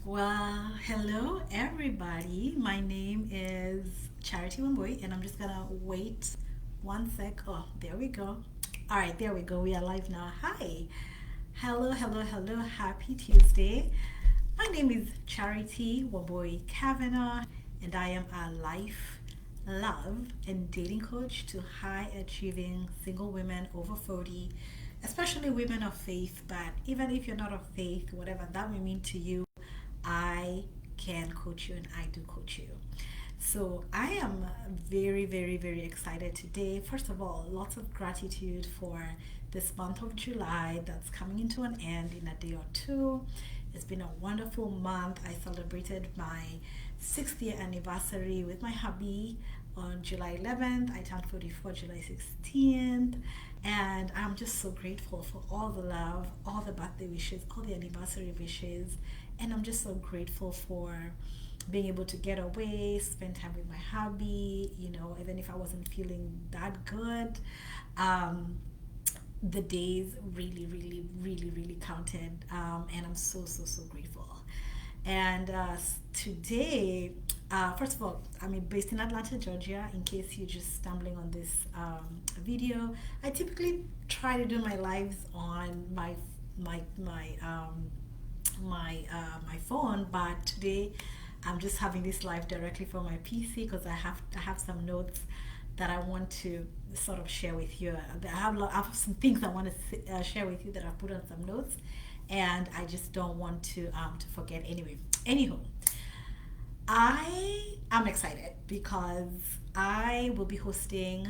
Well, hello everybody. My name is Charity Wamboy, and I'm just gonna wait one sec. Oh, there we go. All right, there we go. We are live now. Hi. Hello, hello, hello. Happy Tuesday. My name is Charity Wamboy Kavanaugh, and I am a life, love, and dating coach to high achieving single women over 40, especially women of faith. But even if you're not of faith, whatever that may mean to you, I can coach you and I do coach you. So I am very, very, very excited today. First of all, lots of gratitude for this month of July that's coming into an end in a day or two. It's been a wonderful month. I celebrated my 6th year anniversary with my hubby on July 11th. I turned 44 July 16th. And I'm just so grateful for all the love, all the birthday wishes, all the anniversary wishes. And I'm just so grateful for being able to get away, spend time with my hubby, even if I wasn't feeling that good. Um, the days really, really, really, really counted. And I'm so, so, so grateful. And today, first of all, I'm based in Atlanta, Georgia. In case you're just stumbling on this video, I typically try to do my lives on my phone, but today I'm just having this live directly from my PC because I have some notes that I want to sort of share with you. I have some things I want to share with you that I've put on some notes, and I just don't want to forget anyway. Anywho, I am excited because I will be hosting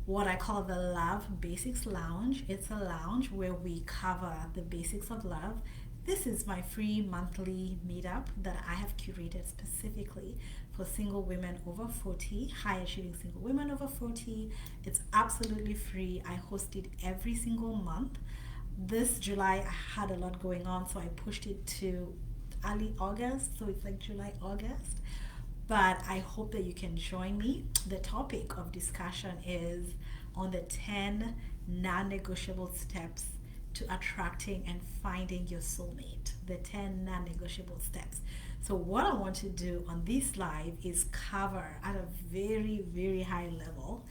what I call the Love Basics Lounge. It's a lounge where we cover the basics of love. This is my free monthly meetup that I have curated specifically for single women over 40, high achieving single women over 40. It's absolutely free. I host it every single month. This July, I had a lot going on, so I pushed it to early August, so it's like July, August. But I hope that you can join me. The topic of discussion is on the 10 non negotiable steps to attracting and finding your soulmate. The 10 non negotiable steps. So, what I want to do on this live is cover at a very, very high level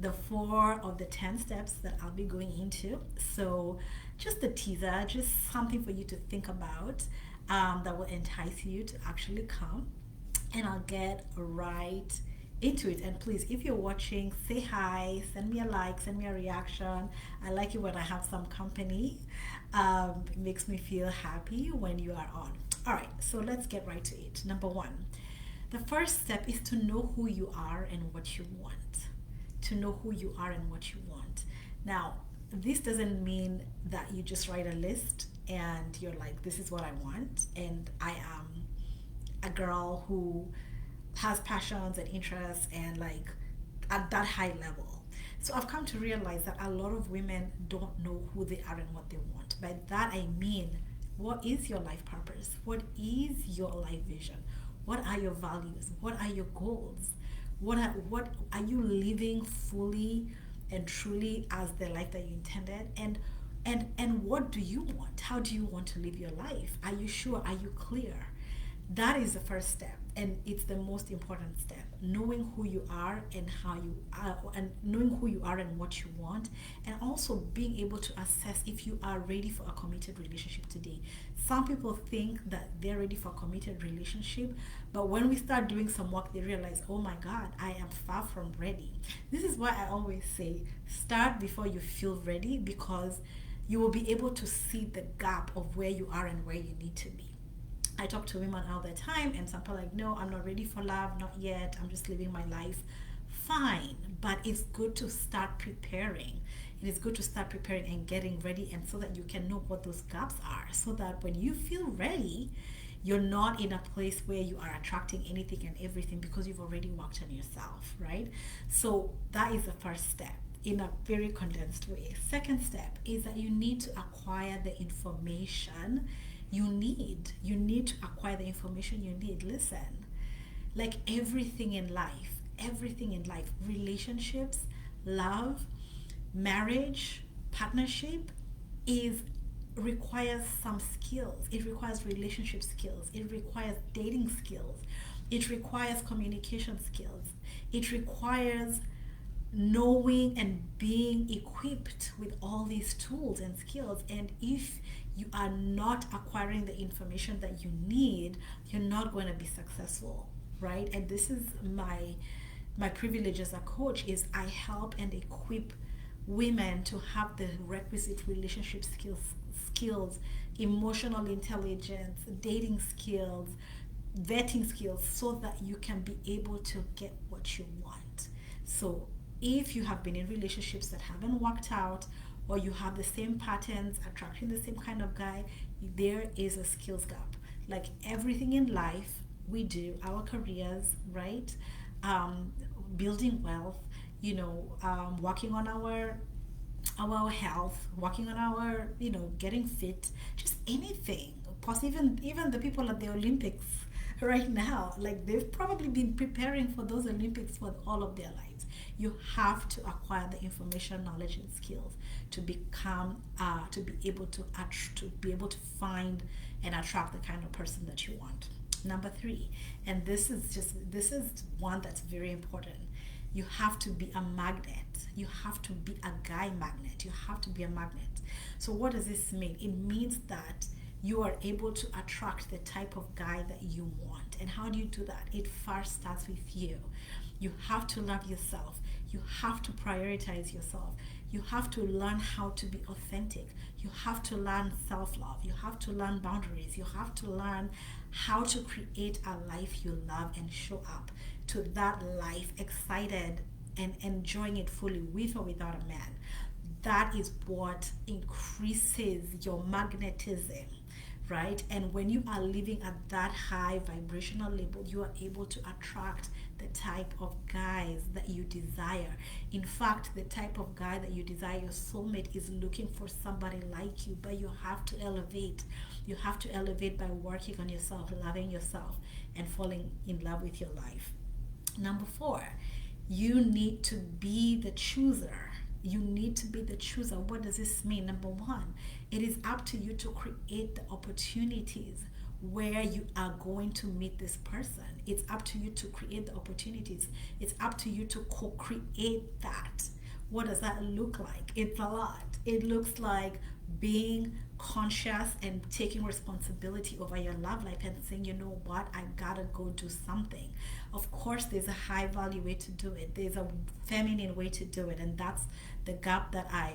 the four of the 10 steps that I'll be going into. So, just a teaser, just something for you to think about that will entice you to actually come, and I'll get right into it. And please, if you're watching, say hi, send me a like, send me a reaction. I like it when I have some company. It makes me feel happy when you are on. All right, so let's get right to it. Number one, the first step is to know who you are and what you want. To know who you are and what you want. Now, this doesn't mean that you just write a list and you're like, this is what I want, and I am a girl who has passions and interests and like at that high level. So I've come to realize that a lot of women don't know who they are and what they want. By that I mean, what is your life purpose? What is your life vision? What are your values? What are your goals? What are you living fully and truly as the life that you intended? And what do you want? How do you want to live your life? Are you sure? Are you clear? That is the first step, and it's the most important step. Knowing who you are and how you are, and knowing who you are and what you want, and also being able to assess if you are ready for a committed relationship today. Some people think that they're ready for a committed relationship, but when we start doing some work, they realize, oh my God, I am far from ready. This is why I always say start before you feel ready, because you will be able to see the gap of where you are and where you need to be. I talk to women all the time, and some people are like, no, I'm not ready for love, not yet. I'm just living my life. Fine, but it's good to start preparing. It is good to start preparing and getting ready, and so that you can know what those gaps are, so that when you feel ready, you're not in a place where you are attracting anything and everything because you've already worked on yourself, right? So that is the first step in a very condensed way. Second step is that you need to acquire the information you need to acquire the information you need. Listen, like everything in life, relationships, love, marriage, partnership is requires some skills. It requires relationship skills. It requires dating skills. It requires communication skills. It requires knowing and being equipped with all these tools and skills. And if you are not acquiring the information that you need, you're not going to be successful, right? And this is my privilege as a coach, is I help and equip women to have the requisite relationship skills, emotional intelligence, dating skills, vetting skills, so that you can be able to get what you want. So if you have been in relationships that haven't worked out, or you have the same patterns, attracting the same kind of guy, there is a skills gap. Like everything in life, we do our careers, right? Building wealth, working on our health, working on our, getting fit, just anything. Plus, even the people at the Olympics right now, like they've probably been preparing for those Olympics for all of their lives. You have to acquire the information, knowledge, and skills to become, to be able to find and attract the kind of person that you want. Number 3, and this is one that's very important. You have to be a magnet. You have to be a guy magnet. You have to be a magnet. So what does this mean? It means that you are able to attract the type of guy that you want. And how do you do that? It first starts with you. You have to love yourself. You have to prioritize yourself. You have to learn how to be authentic. You have to learn self-love. You have to learn boundaries. You have to learn how to create a life you love and show up to that life excited and enjoying it fully, with or without a man. That is what increases your magnetism, right? And when you are living at that high vibrational level, you are able to attract the type of guys that you desire. In fact, the type of guy that you desire, your soulmate is looking for somebody like you, but you have to elevate. You have to elevate by working on yourself, loving yourself, and falling in love with your life. Number 4, you need to be the chooser. You need to be the chooser. What does this mean? Number 1, it is up to you to create the opportunities where you are going to meet this person. It's up to you to create the opportunities. It's up to you to co-create that. What does that look like? It's a lot. It looks like being conscious and taking responsibility over your love life and saying, you know what, I gotta go do something. Of course, there's a high value way to do it. There's a feminine way to do it, and that's the gap that I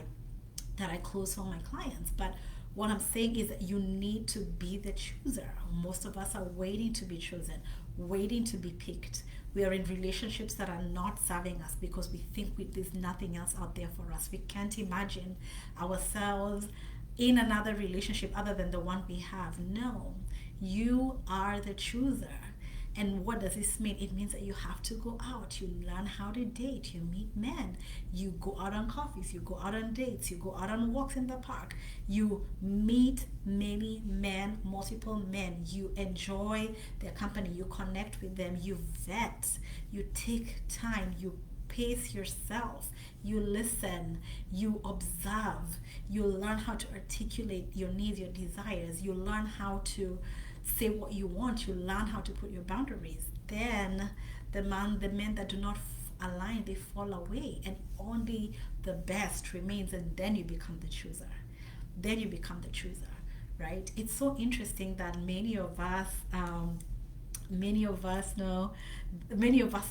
close for my clients. But what I'm saying is that you need to be the chooser. Most of us are waiting to be chosen, waiting to be picked. We are in relationships that are not serving us because we think there's nothing else out there for us. We can't imagine ourselves in another relationship other than the one we have. No, you are the chooser. And what does this mean? It means that you have to go out. You learn how to date. You meet men. You go out on coffees. You go out on dates. You go out on walks in the park. You meet many men, multiple men. You enjoy their company. You connect with them. You vet. You take time. You pace yourself. You listen. You observe. You learn how to articulate your needs, your desires. You learn how to say what you want. You learn how to put your boundaries. Then the men that do not align, they fall away, and only the best remains. And then you become the chooser. Right? It's so interesting that many of us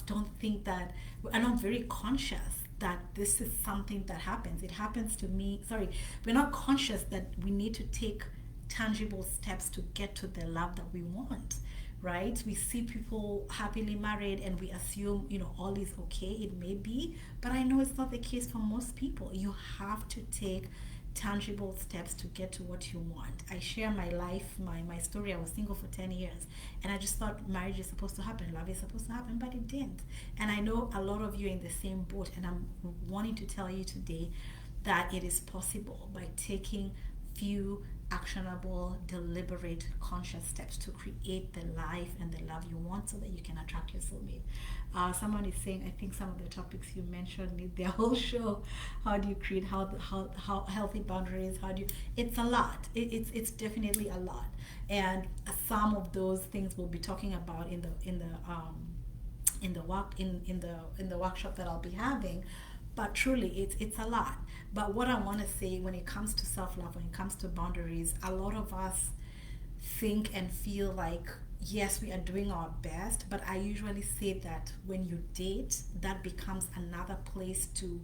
don't think that, are not very conscious that this is something that happens. It happens to me. Sorry, we're not conscious that we need to take tangible steps to get to the love that we want, right? We see people happily married and we assume, all is okay. It may be, but I know it's not the case for most people. You have to take tangible steps to get to what you want. I share my life, my story. I was single for 10 years and I just thought marriage is supposed to happen, love is supposed to happen, but it didn't. And I know a lot of you are in the same boat, and I'm wanting to tell you today that it is possible by taking few actionable, deliberate, conscious steps to create the life and the love you want so that you can attract your soulmate. Someone is saying, I think some of the topics you mentioned need their whole show. How do you create how healthy boundaries? How do you? It's a lot. It's definitely a lot, and some of those things we'll be talking about in the workshop that I'll be having. But truly, it's a lot. But what I want to say, when it comes to self-love, when it comes to boundaries, a lot of us think and feel like, yes, we are doing our best, but I usually say that when you date, that becomes another place to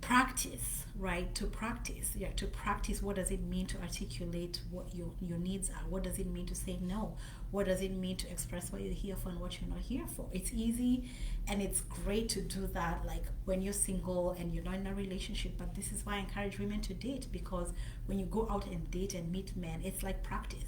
practice, right? To practice, yeah, to practice. What does it mean to articulate what your needs are? What does it mean to say no? What does it mean to express what you're here for and what you're not here for? It's easy and it's great to do that, like when you're single and you're not in a relationship. But this is why I encourage women to date, because when you go out and date and meet men, it's like practice.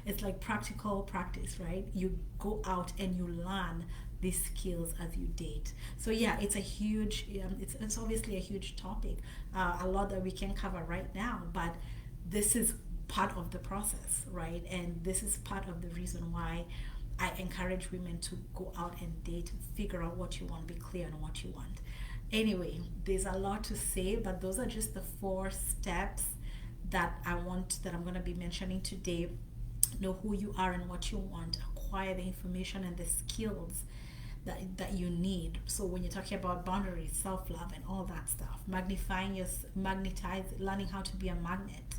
It's like practical practice, right? You go out and you learn these skills as you date. So yeah, it's a huge, it's obviously a huge topic, a lot that we can cover right now, but this is part of the process, right? And this is part of the reason why I encourage women to go out and date, figure out what you want, be clear on what you want. Anyway, there's a lot to say, but those are just the 4 steps that I'm going to be mentioning today. Know who you are and what you want, acquire the information and the skills that you need. So when you're talking about boundaries, self-love and all that stuff, learning how to be a magnet,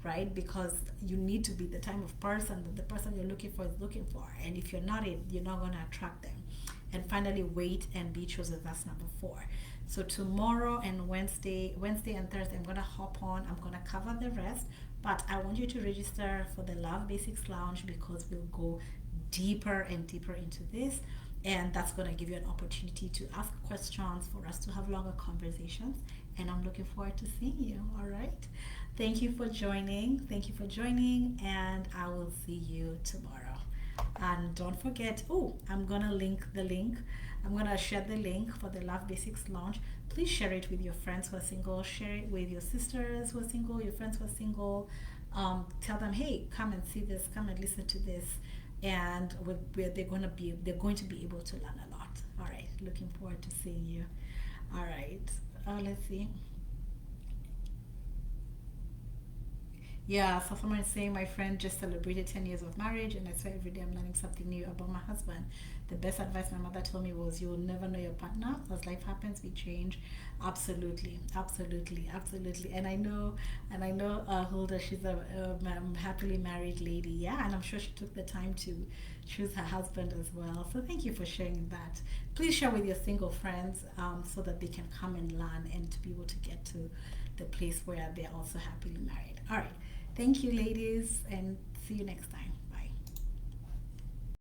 right? Because you need to be the type of person that the person you're looking for is looking for, and if you're not it, you're not going to attract them. And finally, wait and be chosen. That's number 4. So tomorrow and Wednesday and Thursday, I'm going to hop on, I'm going to cover the rest, but I want you to register for the Love Basics Lounge, because we'll go deeper and deeper into this, and that's going to give you an opportunity to ask questions, for us to have longer conversations, and I'm looking forward to seeing you. All right, thank you for joining, and I will see you tomorrow. And don't forget, I'm going to I'm going to share the link for the Love Basics Launch. Please share it with your friends who are single, share it with your sisters who are single, your friends who are single. Tell them, hey, come and see this, come and listen to this, and they're going to be able to learn a lot. All right, looking forward to seeing you. All right, let's see. Yeah, so someone is saying, my friend just celebrated 10 years of marriage, and I swear every day I'm learning something new about my husband. The best advice my mother told me was, you will never know your partner. As life happens, we change. Absolutely, absolutely, absolutely. And I know Hulda, she's a happily married lady. Yeah, and I'm sure she took the time to choose her husband as well. So thank you for sharing that. Please share with your single friends, so that they can come and learn and to be able to get to the place where they're also happily married. All right. Thank you, ladies, and see you next time.